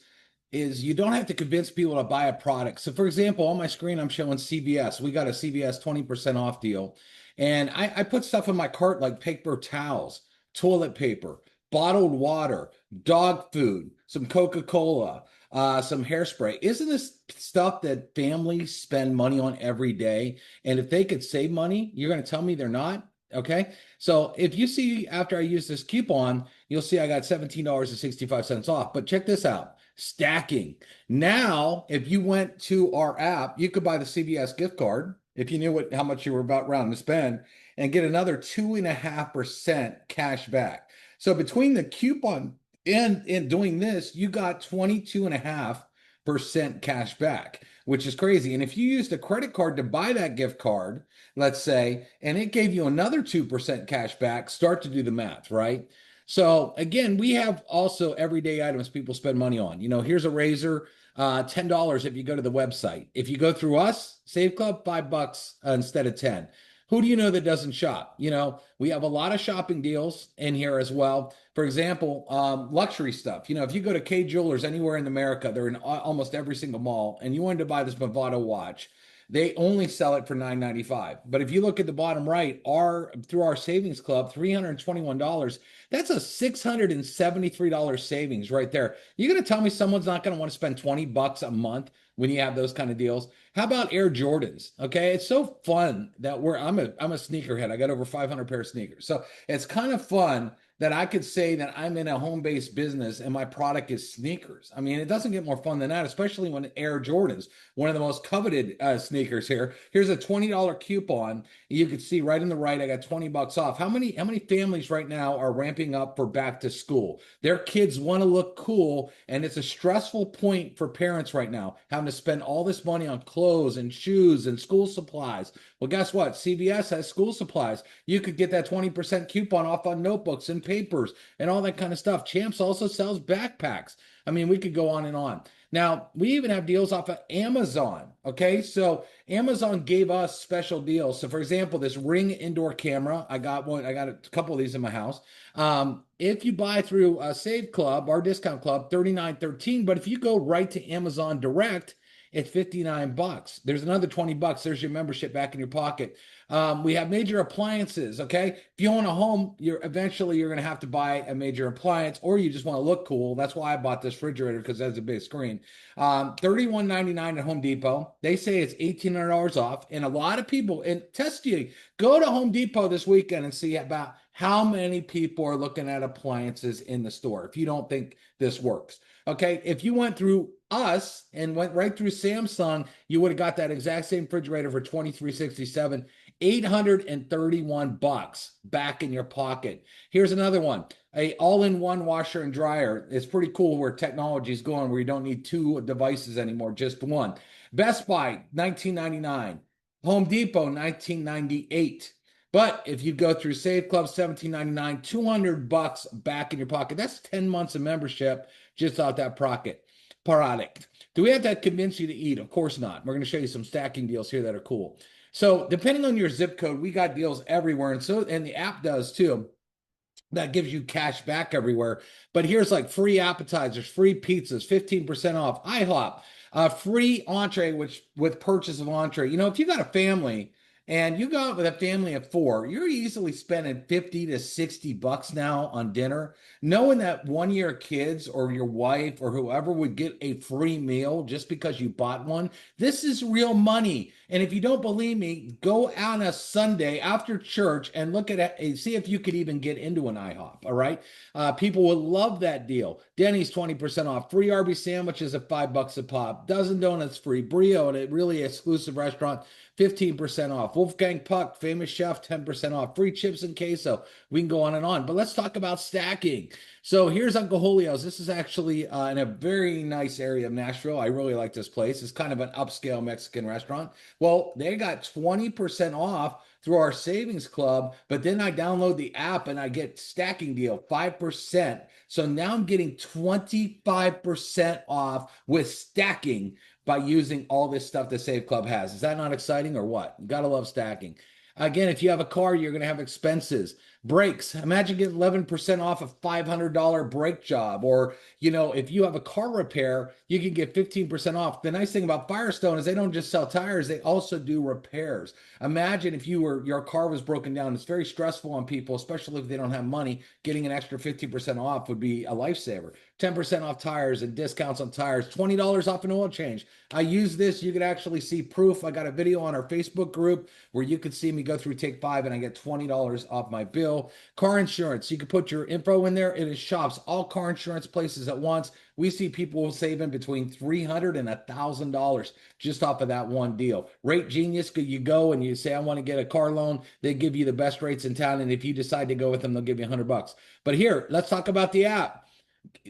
you don't have to convince people to buy a product. So for example, on my screen, I'm showing CVS. We got a CVS 20% off deal. And I put stuff in my cart like paper towels, toilet paper, bottled water, dog food, some Coca-Cola, some hairspray. Isn't this stuff that families spend money on every day? And if they could save money, you're going to tell me they're not? Okay. So if you see, after I use this coupon, you'll see I got $17.65 off. But check this out. Stacking. Now, if you went to our app, you could buy the CVS gift card if you knew how much you were about round to spend, and get another 2.5% cash back. So between the coupon and in doing this, you got 22.5% cash back, which is crazy. And if you used a credit card to buy that gift card, let's say, and it gave you another 2% cash back, start to do the math, right? So again, we have also everyday items people spend money on. Here's a razor, $10 if you go to the website. If you go through us, Save Club, $5 instead of 10. Who do you know that doesn't shop? We have a lot of shopping deals in here as well. For example, luxury stuff. If you go to Kay Jewelers anywhere in America, they're in almost every single mall, and you wanted to buy this Movado watch, they only sell it for $995. But if you look at the bottom right, through our savings club, $321, that's a $673 savings right there. You're going to tell me someone's not going to want to spend $20 a month when you have those kind of deals? How about Air Jordans? Okay, it's so fun that I'm a sneakerhead. I got over 500 pair of sneakers. So it's kind of fun that I could say that I'm in a home-based business and my product is sneakers. I mean, it doesn't get more fun than that, especially when Air Jordans, one of the most coveted sneakers here. Here's a $20 coupon. You can see right in the right, I got $20 off. How many families right now are ramping up for back to school? Their kids want to look cool, and it's a stressful point for parents right now, having to spend all this money on clothes and shoes and school supplies. Well, guess what? CVS has school supplies. You could get that 20% coupon off on notebooks and papers and all that kind of stuff. Champs also sells backpacks. I mean, we could go on and on. Now, we even have deals off of Amazon. Okay, so Amazon gave us special deals. So, for example, this Ring indoor camera, I got a couple of these in my house. If you buy through Save Club, our discount club, $39.13. But if you go right to Amazon Direct at 59 bucks. There's another 20 bucks. There's your membership back in your pocket. We have major appliances. Okay. If you own a home, eventually you're going to have to buy a major appliance, or you just want to look cool. That's why I bought this refrigerator, because it has a big screen. $31.99 at Home Depot. They say it's $1,800 off. And a lot of people, and test you, go to Home Depot this weekend and see about how many people are looking at appliances in the store if you don't think this works. Okay. If you went through us and went right through Samsung, you would have got that exact same refrigerator for $2,367, $831 back in your pocket. Here's another one, a all-in-one washer and dryer. It's pretty cool where technology is going, where you don't need two devices anymore, just one. Best Buy, $19.99. Home Depot, $19.98. But if you go through Save Club, $17.99, $200 back in your pocket. That's 10 months of membership just out that product. Do we have to convince you to eat? Of course not. We're going to show you some stacking deals here that are cool. So depending on your zip code, we got deals everywhere. And the app does too. That gives you cash back everywhere. But here's like free appetizers, free pizzas, 15% off. IHOP, free entree, which with purchase of entree. You know, if you got a family and you go out with a family of 4, you're easily spending 50 to 60 bucks now on dinner, knowing that one of your kids or your wife or whoever would get a free meal just because you bought one. This is real money. And if you don't believe me, go on a Sunday after church and look at it and see if you could even get into an IHOP. All right. People will love that deal. Denny's 20% off, free Arby's sandwiches at $5 a pop, dozen donuts free, Brio at a really exclusive restaurant, 15% off. Wolfgang Puck, famous chef, 10% off. Free chips and queso. We can go on and on. But let's talk about stacking. So here's Uncle Julio's. This is actually in a very nice area of Nashville. I really like this place. It's kind of an upscale Mexican restaurant. Well, they got 20% off through our savings club, but then I download the app and I get stacking deal, 5%. So now I'm getting 25% off with stacking by using all this stuff the Save Club has. Is that not exciting or what? You gotta love stacking. Again, if you have a car, you're going to have expenses. Brakes. Imagine getting 11% off a $500 brake job. Or, you know, if you have a car repair, you can get 15% off. The nice thing about Firestone is they don't just sell tires, they also do repairs. Imagine if your car was broken down. It's very stressful on people, especially if they don't have money. Getting an extra 15% off would be a lifesaver. 10% off tires and discounts on tires, $20 off an oil change. I use this. You could actually see proof. I got a video on our Facebook group where you could see me go through Take 5 and I get $20 off my bill. Car insurance. You can put your info in there. It shops all car insurance places at once. We see people saving between $300 and $1,000 just off of that one deal. Rate Genius, you go and you say, I want to get a car loan. They give you the best rates in town. And if you decide to go with them, they'll give you $100. But here, let's talk about the app.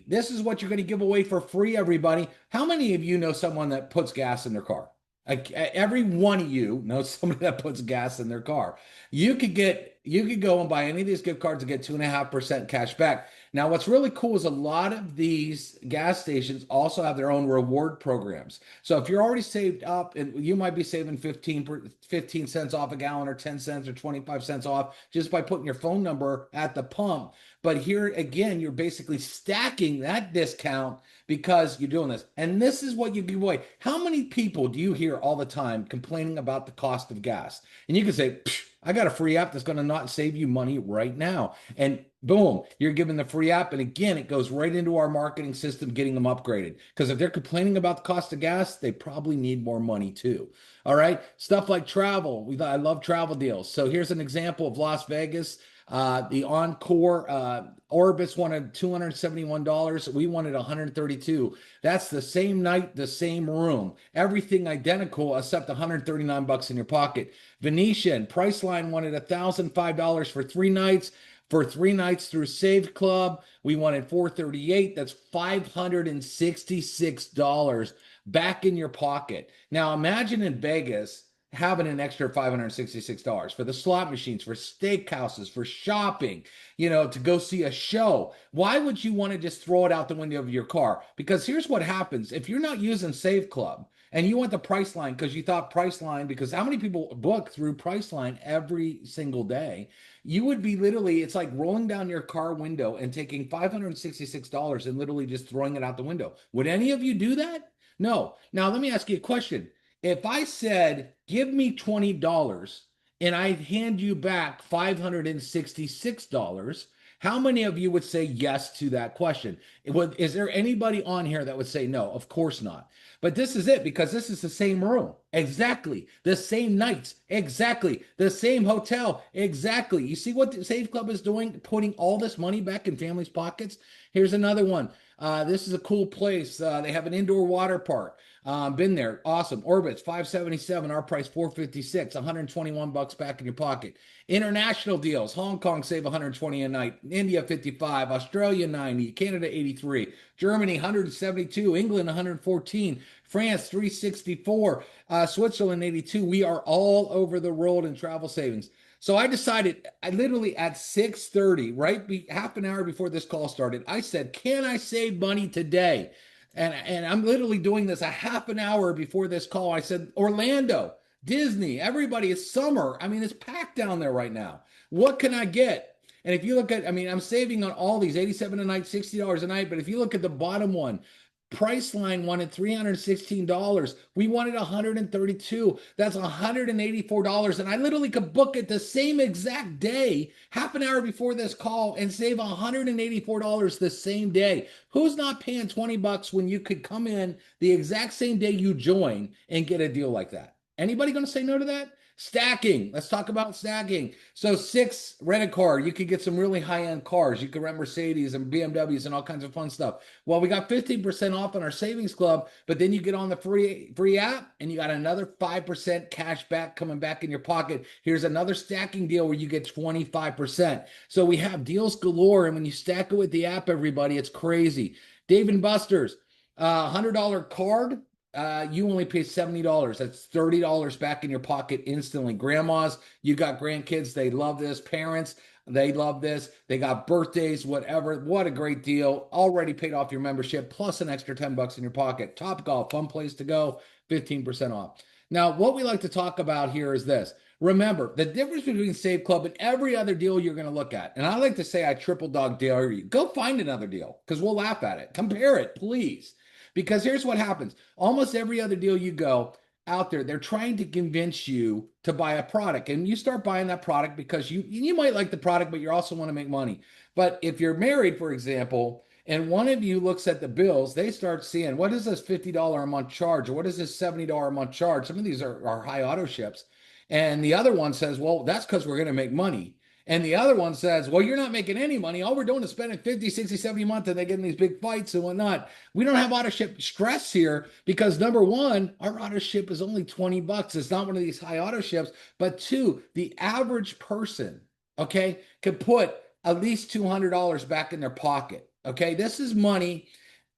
This is what you're going to give away for free, everybody. How many of you know someone that puts gas in their car? Like, every one of you knows somebody that puts gas in their car. You could go and buy any of these gift cards and get 2.5% cash back. Now, what's really cool is a lot of these gas stations also have their own reward programs. So if you're already saved up, and you might be saving 15 cents off a gallon, or 10 cents or 25 cents off just by putting your phone number at the pump. But here again, you're basically stacking that discount because you're doing this. And this is what you give away. How many people do you hear all the time complaining about the cost of gas? And you can say, I got a free app that's going to not save you money right now. And boom, you're given the free app. And again, it goes right into our marketing system, getting them upgraded. Because if they're complaining about the cost of gas, they probably need more money too. All right. Stuff like travel. I love travel deals. So here's an example of Las Vegas. The Encore Orbis wanted $271. We wanted $132. That's the same night, the same room. Everything identical except $139 in your pocket. Venetian Priceline wanted $1,005 for 3 nights. For 3 nights through Save Club, we wanted $438. That's $566 back in your pocket. Now imagine in Vegas having an extra $566 for the slot machines, for steakhouses, for shopping, to go see a show. Why would you want to just throw it out the window of your car? Because here's what happens. If you're not using Save Club and you went to Priceline because you thought Priceline, because how many people book through Priceline every single day? You would be literally, it's like rolling down your car window and taking $566 and literally just throwing it out the window. Would any of you do that? No. Now, let me ask you a question. If I said, give me $20 and I hand you back $566, how many of you would say yes to that question? Is there anybody on here that would say no? Of course not. But this is it, because this is the same room. Exactly. The same nights. Exactly. The same hotel. Exactly. You see what the Save Club is doing? Putting all this money back in families' pockets. Here's another one. This is a cool place. They have an indoor water park. Been there. Awesome. Orbitz, 577. Our price, 456. 121 bucks back in your pocket. International deals. Hong Kong save 120 a night. India, 55. Australia, 90. Canada, 83. Germany, 172. England, 114. France, 364. Switzerland, 82. We are all over the world in travel savings. So I decided, I literally at 6:30, half an hour before this call started, I said, can I save money today? And I'm literally doing this a half an hour before this call. I said, Orlando, Disney, everybody, it's summer. I mean, it's packed down there right now. What can I get? And if you look at, I mean, I'm saving on all these, 87 a night, $60 a night. But if you look at the bottom one, Priceline wanted $316. We wanted $132. That's $184. And I literally could book it the same exact day, half an hour before this call, and save $184 the same day. Who's not paying 20 bucks when you could come in the exact same day you join and get a deal like that? Anybody going to say no to that? Stacking. Let's talk about stacking. So 6, rent a car. You could get some really high-end cars. You could rent Mercedes and BMWs and all kinds of fun stuff. Well, we got 15% off on our savings club, but then you get on the free app and you got another 5% cash back coming back in your pocket. Here's another stacking deal where you get 25%. So we have deals galore, and when you stack it with the app, everybody, it's crazy. Dave & Buster's, $100 card. You only pay $70. That's $30 back in your pocket instantly. Grandmas, you got grandkids, they love this. Parents, they love this. They got birthdays, whatever. What a great deal. Already paid off your membership, plus an extra 10 bucks in your pocket. Top Golf, fun place to go, 15% off. Now, what we like to talk about here is this. Remember, the difference between Save Club and every other deal you're going to look at, and I like to say I triple dog dare you, go find another deal, because we'll laugh at it. Compare it, please. Because here's what happens. Almost every other deal you go out there, they're trying to convince you to buy a product. And you start buying that product because you might like the product, but you also want to make money. But if you're married, for example, and one of you looks at the bills, they start seeing, what is this $50 a month charge? Or what is this $70 a month charge? Some of these are high auto ships. And the other one says, well, that's because we're going to make money. And the other one says, well, you're not making any money. All we're doing is spending 50, 60, 70 a month, and they get in these big fights and whatnot. We don't have auto ship stress here because, number one, our auto ship is only 20 bucks. It's not one of these high auto ships. But two, the average person, okay, could put at least $200 back in their pocket. Okay, this is money.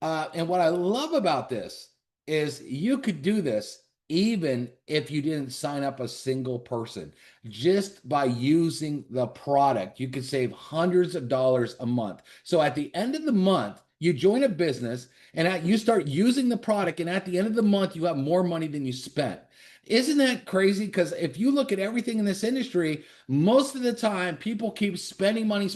And what I love about this is you could do this even if you didn't sign up a single person. Just by using the product, you could save hundreds of dollars a month. So at the end of the month, you join a business and you start using the product, and at the end of the month, you have more money than you spent. Isn't that crazy? Because if you look at everything in this industry, most of the time, people keep spending money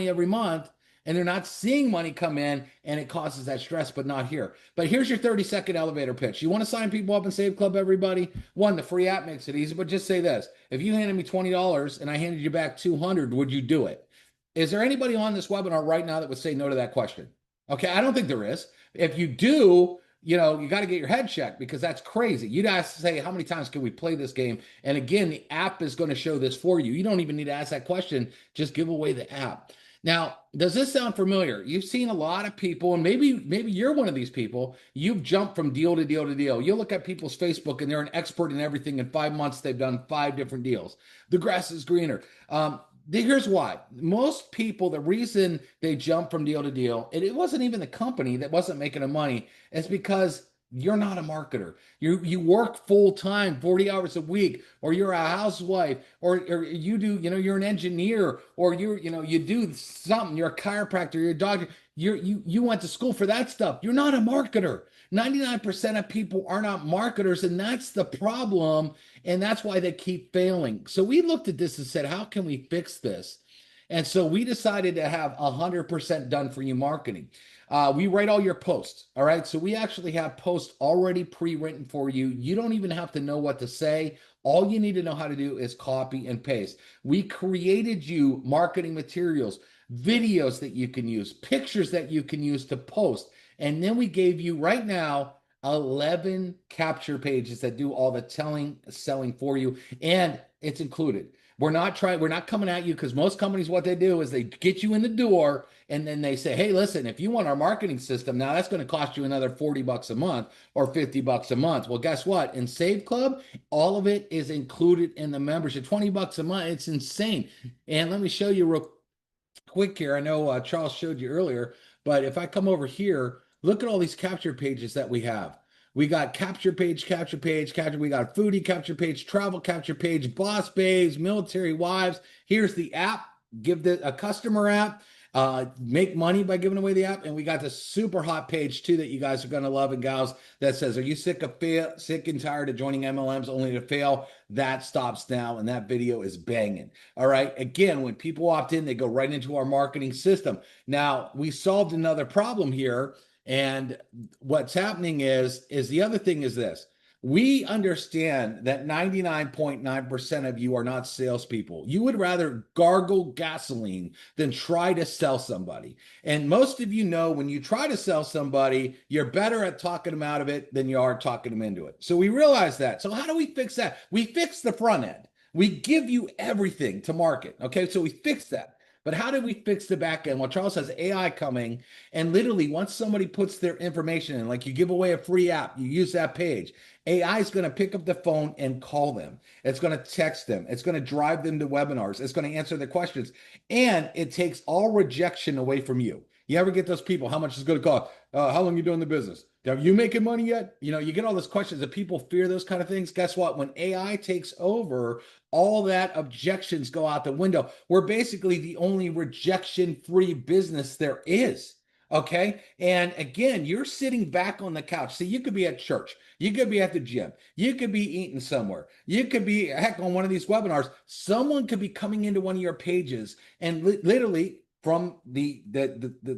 every month, and they're not seeing money come in, and it causes that stress, but not here. But here's your 30-second elevator pitch. You want to sign people up in Save Club, everybody? One, the free app makes it easy, but just say this. If you handed me $20 and I handed you back $200, would you do it? Is there anybody on this webinar right now that would say no to that question? Okay, I don't think there is. If you do, you got to get your head checked, because that's crazy. You'd ask to say, how many times can we play this game? And again, the app is going to show this for you. You don't even need to ask that question. Just give away the app. Now, does this sound familiar? You've seen a lot of people, and maybe you're one of these people. You've jumped from deal to deal to deal. You look at people's Facebook, and they're an expert in everything. In 5 months, they've done 5 different deals. The grass is greener. Here's why. Most people, the reason they jump from deal to deal, it wasn't even the company that wasn't making the money. It's because you're not a marketer. You work full time, 40 hours a week, or you're a housewife, or you do, you're an engineer, or you do something. You're a chiropractor, you're a doctor. You went to school for that stuff. You're not a marketer. 99% of people are not marketers, and that's the problem, and that's why they keep failing. So we looked at this and said, how can we fix this? And so we decided to have 100% done for you marketing. We write all your posts. All right. So we actually have posts already pre-written for you. You don't even have to know what to say. All you need to know how to do is copy and paste. We created you marketing materials, videos that you can use, pictures that you can use to post. And then we gave you right now 11 capture pages that do all the selling for you. And it's included. We're not coming at you because most companies, what they do is they get you in the door and then they say, hey, listen, if you want our marketing system, now that's going to cost you another $40 a month or $50 a month. Well, guess what? In Save Club, all of it is included in the membership, $20 a month. It's insane. And let me show you real quick here. I know Charles showed you earlier, but if I come over here, look at all these capture pages that we have. We got capture page. We got foodie capture page, travel capture page, boss babes, military wives. Here's the app. Give a customer app. Make money by giving away the app. And we got this super hot page too that you guys are going to love and gals that says, are you sick and tired of joining MLMs only to fail? That stops now. And that video is banging. All right. Again, when people opt in, they go right into our marketing system. Now we solved another problem here. And what's happening is the other thing is this. We understand that 99.9% of you are not salespeople. You would rather gargle gasoline than try to sell somebody. And most of you know when you try to sell somebody, you're better at talking them out of it than you are talking them into it. So we realize that. So how do we fix that? We fix the front end. We give you everything to market. Okay, so we fix that. But how do we fix the back end? Well, Charles has AI coming, and literally once somebody puts their information in, like you give away a free app, you use that page, AI is going to pick up the phone and call them. It's going to text them. It's going to drive them to webinars. It's going to answer their questions. And it takes all rejection away from you. You ever get those people, how much is it going to cost? How long are you doing the business? Are you making money yet? You know, you get all those questions that people fear those kind of things. Guess what? When AI takes over, all that objections go out the window. We're basically the only rejection-free business there is. Okay. And again, you're sitting back on the couch. See, you could be at church. You could be at the gym. You could be eating somewhere. You could be, heck, on one of these webinars. Someone could be coming into one of your pages and literally from the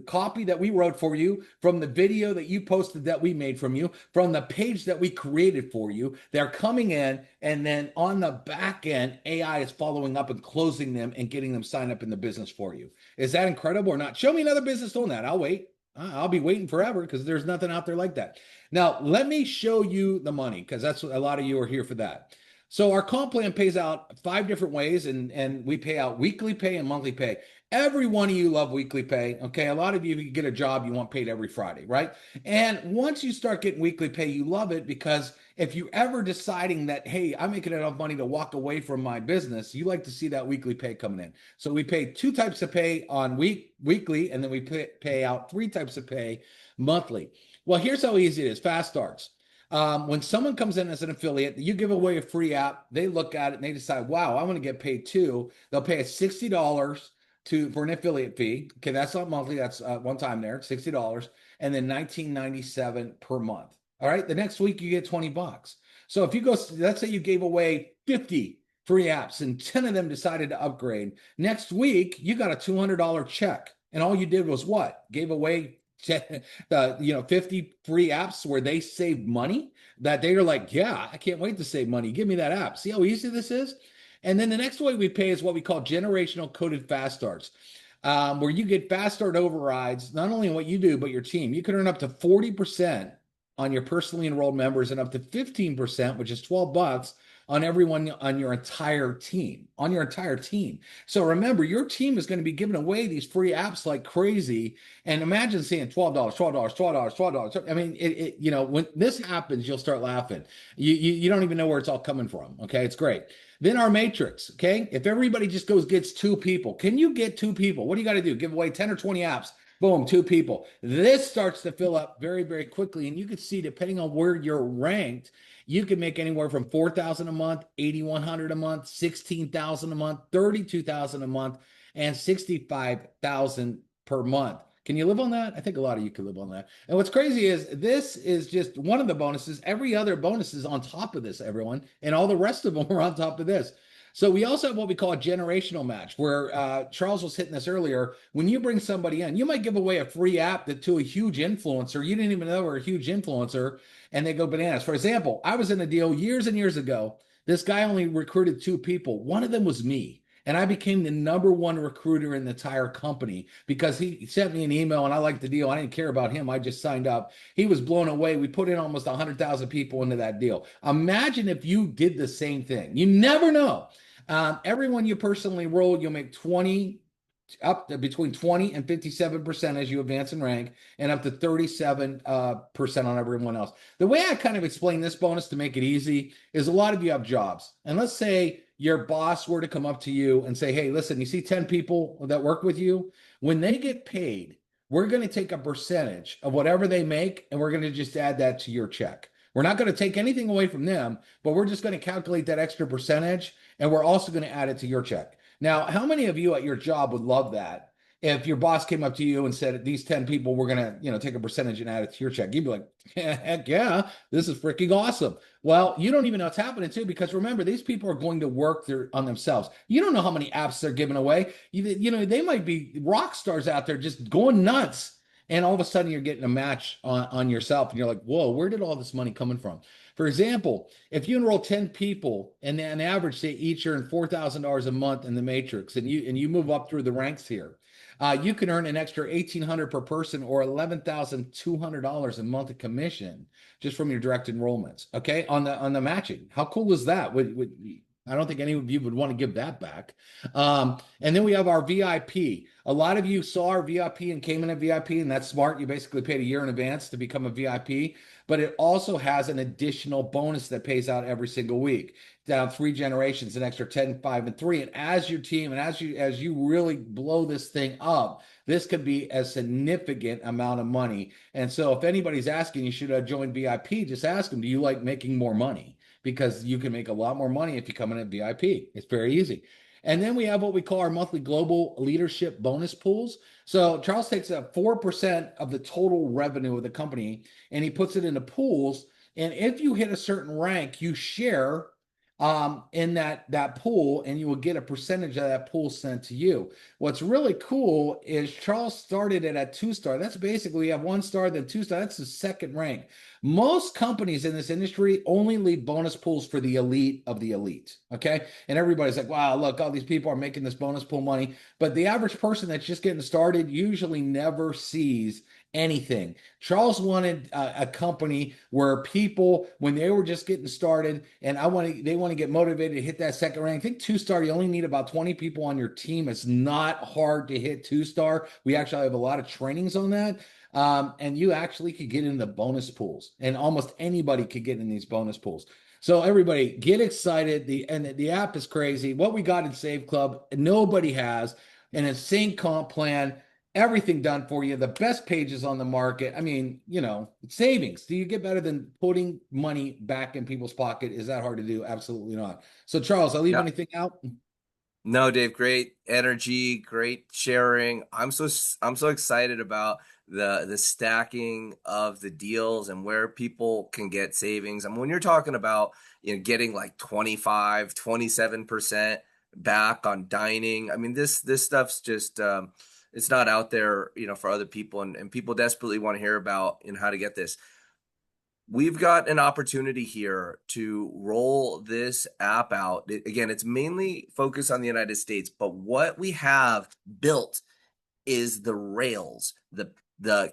copy that we wrote for you, from the video that you posted that we made from you, from the page that we created for you, they're coming in, and then on the back end, AI is following up and closing them and getting them signed up in the business for you. Is that incredible or not? Show me another business doing that. I'll wait. I'll be waiting forever because there's nothing out there like that. Now, let me show you the money because that's what a lot of you are here for that. So our comp plan pays out 5 different ways, and we pay out weekly pay and monthly pay. Every one of you love weekly pay. Okay. A lot of you, if you get a job, you want paid every Friday, right? And once you start getting weekly pay, you love it because if you ever deciding that, hey, I'm making enough money to walk away from my business, you like to see that weekly pay coming in. So we pay 2 types of pay on weekly, and then we pay out 3 types of pay monthly. Well, here's how easy it is. Fast starts. When someone comes in as an affiliate, you give away a free app, they look at it and they decide, wow, I want to get paid too. They'll pay us $60 for an affiliate fee. Okay, that's not monthly, that's one time there, $60, and then $19.97 per month. All right, the next week you get $20. So if you go, let's say you gave away 50 free apps and 10 of them decided to upgrade. Next week, you got a $200 check. And all you did was what? Gave away 50 free apps where they saved money that they are like, yeah, I can't wait to save money. Give me that app. See how easy this is? And then the next way we pay is what we call generational coded fast starts, where you get fast start overrides, not only in what you do, but your team. You can earn up to 40% on your personally enrolled members and up to 15%, which is $12 on everyone on your entire team, So remember, your team is going to be giving away these free apps like crazy. And imagine seeing $12. I mean, when this happens, you'll start laughing. You don't even know where it's all coming from. Okay. It's great. Then our matrix. Okay. If everybody just gets 2 people, can you get 2 people? What do you got to do? Give away 10 or 20 apps. Boom, 2 people. This starts to fill up very, very quickly. And you can see, depending on where you're ranked, you can make anywhere from $4,000 a month, $8,100 a month, $16,000 a month, $32,000 a month, and $65,000 per month. Can you live on that? I think a lot of you can live on that. And what's crazy is this is just one of the bonuses. Every other bonus is on top of this, everyone. And all the rest of them are on top of this. So we also have what we call a generational match, where Charles was hitting this earlier. When you bring somebody in, you might give away a free app to a huge influencer. You didn't even know we're a huge influencer, and they go bananas. For example, I was in a deal years and years ago. This guy only recruited 2 people. One of them was me. And I became the #1 recruiter in the entire company because he sent me an email and I liked the deal. I didn't care about him. I just signed up. He was blown away. We put in almost 100,000 people into that deal. Imagine if you did the same thing. You never know. Everyone you personally roll, you'll make 20 up to between 20 and 57% as you advance in rank, and up to 37% on everyone else. The way I kind of explain this bonus to make it easy is a lot of you have jobs. And let's say your boss were to come up to you and say, hey, listen, you see 10 people that work with you? When they get paid, we're going to take a percentage of whatever they make, and we're going to just add that to your check. We're not going to take anything away from them, but we're just going to calculate that extra percentage, and we're also going to add it to your check. Now, how many of you at your job would love that if your boss came up to you and said, these 10 people, we're going to, take a percentage and add it to your check? You'd be like, heck yeah, this is freaking awesome. Well, you don't even know what's happening too, because remember, these people are going to work on themselves. You don't know how many apps they're giving away. They might be rock stars out there just going nuts. And all of a sudden you're getting a match on yourself. And you're like, whoa, where did all this money coming from? For example, if you enroll 10 people and on average they each earn $4,000 a month in the matrix, and you move up through the ranks here, you can earn an extra $1,800 per person, or $11,200 a month of commission just from your direct enrollments. Okay, on the matching. How cool is that? I don't think any of you would want to give that back. And then we have our VIP. A lot of you saw our VIP and came in at VIP, and that's smart. You basically paid a year in advance to become a VIP, but it also has an additional bonus that pays out every single week. Down 3 generations, an extra 10, 5, and 3. And as your team, and as you really blow this thing up, this could be a significant amount of money. And so if anybody's asking you should join VIP, just ask them, do you like making more money? Because you can make a lot more money if you come in at VIP. It's very easy. And then we have what we call our monthly global leadership bonus pools. So Charles takes 4% of the total revenue of the company and he puts it into pools. And if you hit a certain rank, you share in that pool, and you will get a percentage of that pool sent to you. What's really cool is Charles started it at 2-star. That's basically, you have 1-star, then 2-star. That's the second rank. Most companies in this industry only leave bonus pools for the elite of the elite. Okay. And everybody's like, wow, look, all these people are making this bonus pool money. But the average person that's just getting started usually never sees anything. Charles wanted a company where people, when they were just getting started, and they want to get motivated to hit that second rank. I think 2-star, you only need about 20 people on your team. It's not hard to hit 2-star. We actually have a lot of trainings on that. And you actually could get in the bonus pools, and almost anybody could get in these bonus pools. So everybody get excited. The app is crazy. What we got in Save Club, nobody has. An insane comp plan, everything done for you, the best pages on the market. I mean, savings. Do you get better than putting money back in people's pocket? Is that hard to do? Absolutely not. So Charles, I'll leave anything out? No, Dave, great energy, great sharing. I'm so excited about the stacking of the deals and where people can get savings. I mean, when you're talking about, getting like 25, 27% back on dining, I mean, this stuff's just, it's not out there, for other people, and people desperately want to hear about how to get this. We've got an opportunity here to roll this app out. Again, it's mainly focused on the United States, but what we have built is the rails, the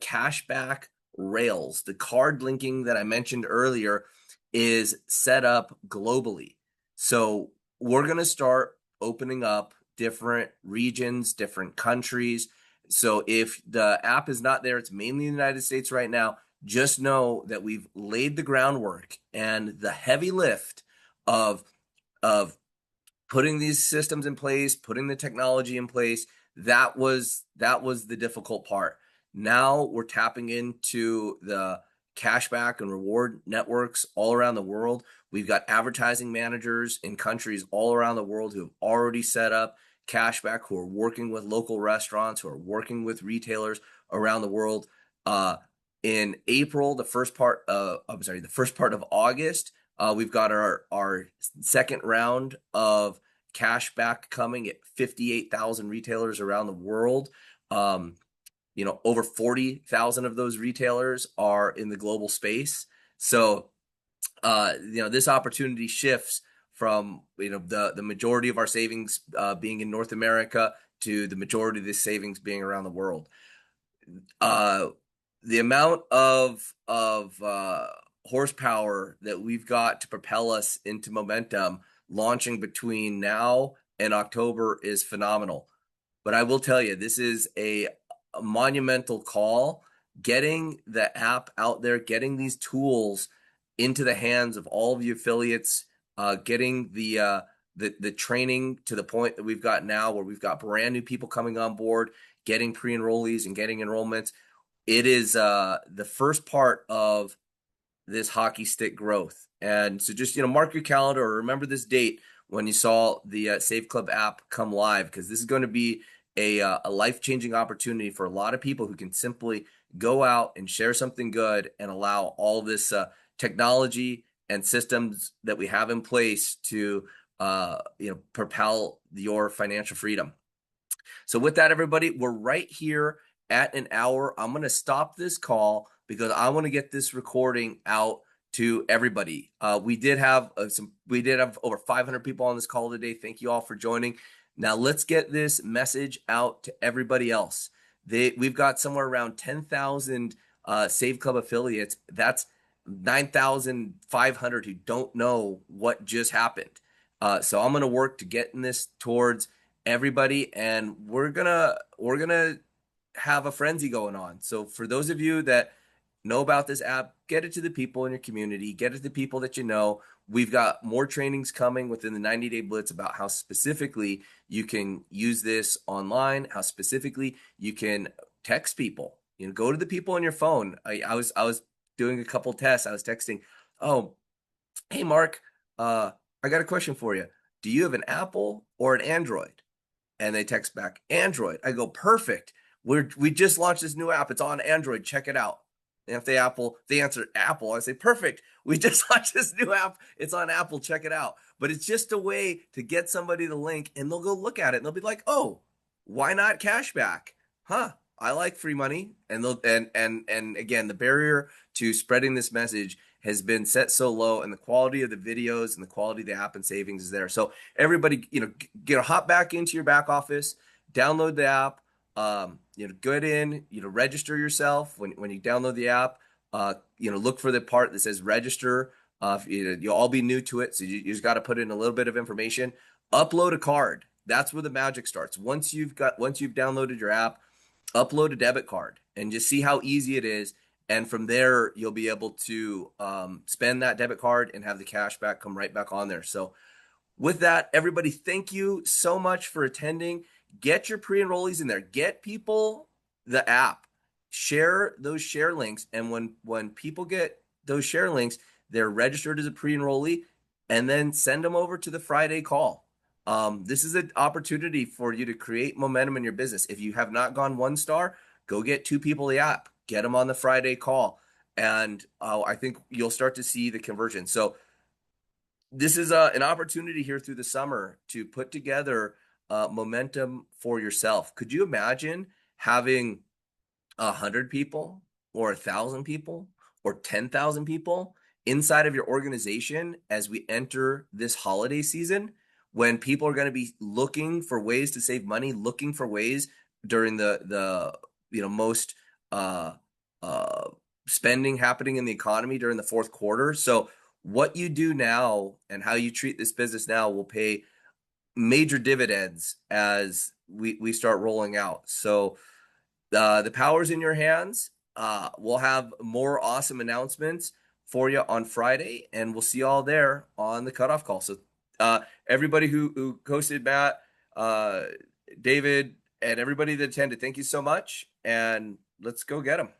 cashback rails. The card linking that I mentioned earlier is set up globally. So we're going to start opening up different regions, different countries. So if the app is not there, it's mainly in the United States right now. Just know that we've laid the groundwork, and the heavy lift of putting these systems in place, putting the technology in place, that was the difficult part. Now we're tapping into the cashback and reward networks all around the world. We've got advertising managers in countries all around the world who have already set up cashback, who are working with local restaurants, who are working with retailers around the world. In April, the first part of August, we've got our second round of cash back coming at 58,000 retailers around the world. Over 40,000 of those retailers are in the global space. So, this opportunity shifts from, the majority of our savings being in North America to the majority of the savings being around the world. The amount of horsepower that we've got to propel us into momentum launching between now and October is phenomenal. But I will tell you, this is a monumental call. Getting the app out there, getting these tools into the hands of all of you affiliates, getting the training to the point that we've got now, where we've got brand new people coming on board, getting pre-enrollees and getting enrollments. It is the first part of this hockey stick growth. And so just, mark your calendar or remember this date when you saw the Save Club app come live, because this is going to be a life-changing opportunity for a lot of people who can simply go out and share something good and allow all this technology and systems that we have in place to propel your financial freedom. So with that, everybody, we're right here at an hour. I'm going to stop this call because I want to get this recording out to everybody. We did have over 500 people on this call today. Thank you all for joining. Now let's get this message out to everybody else. We've got somewhere around 10,000 Save Club affiliates. That's 9,500 who don't know what just happened. So I'm going to work to getting this towards everybody, and we're gonna have a frenzy going on. So for those of you that know about this app, get it to the people in your community, get it to the people that you know. We've got more trainings coming within the 90-day blitz about how specifically you can use this online, how specifically you can text people. Go to the people on your phone. I was doing a couple tests. I was texting, "Oh, hey Mark, I got a question for you. Do you have an Apple or an Android?" And they text back, "Android." I go, "Perfect. We just launched this new app. It's on Android. Check it out." And if they answer Apple, I say, "Perfect. We just launched this new app. It's on Apple. Check it out." But it's just a way to get somebody the link, and they'll go look at it, and they'll be like, "Oh, why not cashback? Huh? I like free money." And they'll and again, the barrier to spreading this message has been set so low, and the quality of the videos and the quality of the app and savings is there. So everybody, hop back into your back office, download the app. Go in, register yourself when you download the app. Look for the part that says register. You'll all be new to it, so you just got to put in a little bit of information. Upload a card. That's where the magic starts. Once you've downloaded your app, upload a debit card and just see how easy it is. And from there, you'll be able to spend that debit card and have the cash back come right back on there. So with that, everybody, thank you so much for attending. Get your pre-enrollees in there. Get people the app. Share those share links. And when people get those share links, they're registered as a pre-enrollee, and then send them over to the Friday call. This is an opportunity for you to create momentum in your business. If you have not gone 1-star, go get 2 people the app. Get them on the Friday call. And I think you'll start to see the conversion. So this is an opportunity here through the summer to put together momentum for yourself. Could you imagine having 100 people or 1,000 people or 10,000 people inside of your organization as we enter this holiday season, when people are going to be looking for ways to save money, looking for ways during the most spending happening in the economy during the fourth quarter? So what you do now and how you treat this business now will pay major dividends as we start rolling out. So the power's in your hands. We'll have more awesome announcements for you on Friday, and we'll see you all there on the cutoff call. So everybody who hosted, Matt, David, and everybody that attended, thank you so much, and let's go get them.